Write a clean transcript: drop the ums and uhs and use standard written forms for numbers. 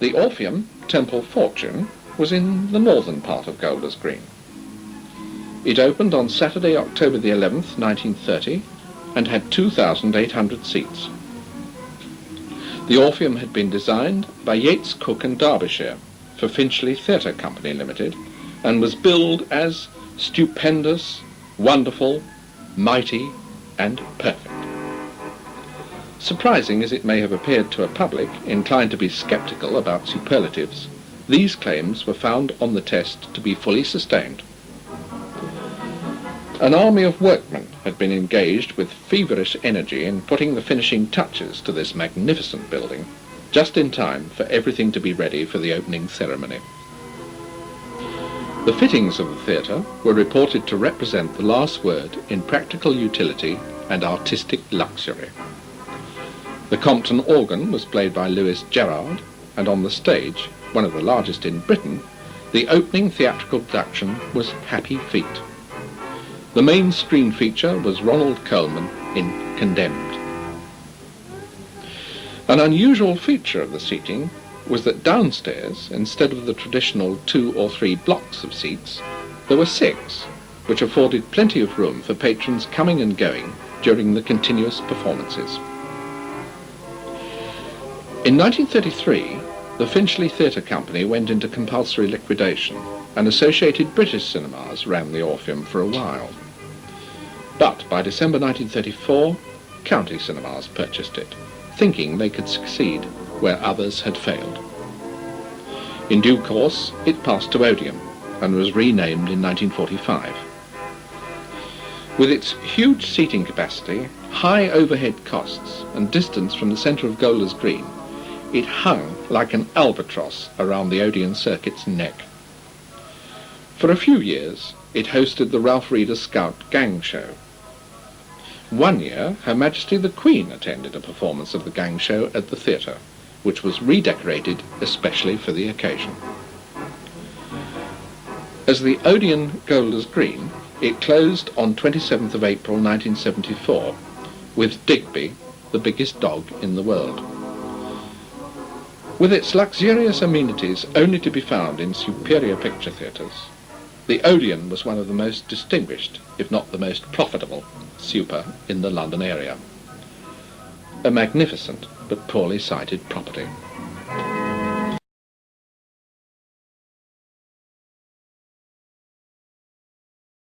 The Orpheum Temple Fortune was in the northern part of Golders Green. It opened on Saturday, October the 11th, 1930, and had 2,800 seats. The Orpheum had been designed by Yates, Cook and Derbyshire for Finchley Theatre Company Limited, and was billed as stupendous, wonderful, mighty and perfect. Surprising as it may have appeared to a public inclined to be sceptical about superlatives, these claims were found on the test to be fully sustained. An army of workmen had been engaged with feverish energy in putting the finishing touches to this magnificent building, just in time for everything to be ready for the opening ceremony. The fittings of the theatre were reported to represent the last word in practical utility and artistic luxury. The Compton organ was played by Lewis Gerard, and on the stage, one of the largest in Britain, the opening theatrical production was Happy Feet. The main screen feature was Ronald Colman in Condemned. An unusual feature of the seating was that downstairs, instead of the traditional 2 or 3 blocks of seats, there were 6, which afforded plenty of room for patrons coming and going during the continuous performances. In 1933, the Finchley Theatre Company went into compulsory liquidation, and Associated British Cinemas ran the Orpheum for a while. But by December 1934, County Cinemas purchased it, thinking they could succeed where others had failed. In due course, it passed to Odeon and was renamed in 1945. With its huge seating capacity, high overhead costs, and distance from the centre of Golders Green, it hung like an albatross around the Odeon circuit's neck. For a few years, it hosted the Ralph Reader Scout Gang Show. One year, Her Majesty the Queen attended a performance of the gang show at the theatre, which was redecorated especially for the occasion. As the Odeon Golders Green, it closed on 27th of April 1974 with Digby, the biggest dog in the world. With its luxurious amenities only to be found in superior picture theatres, the Odeon was one of the most distinguished, if not the most profitable, super in the London area. A magnificent but poorly sited property.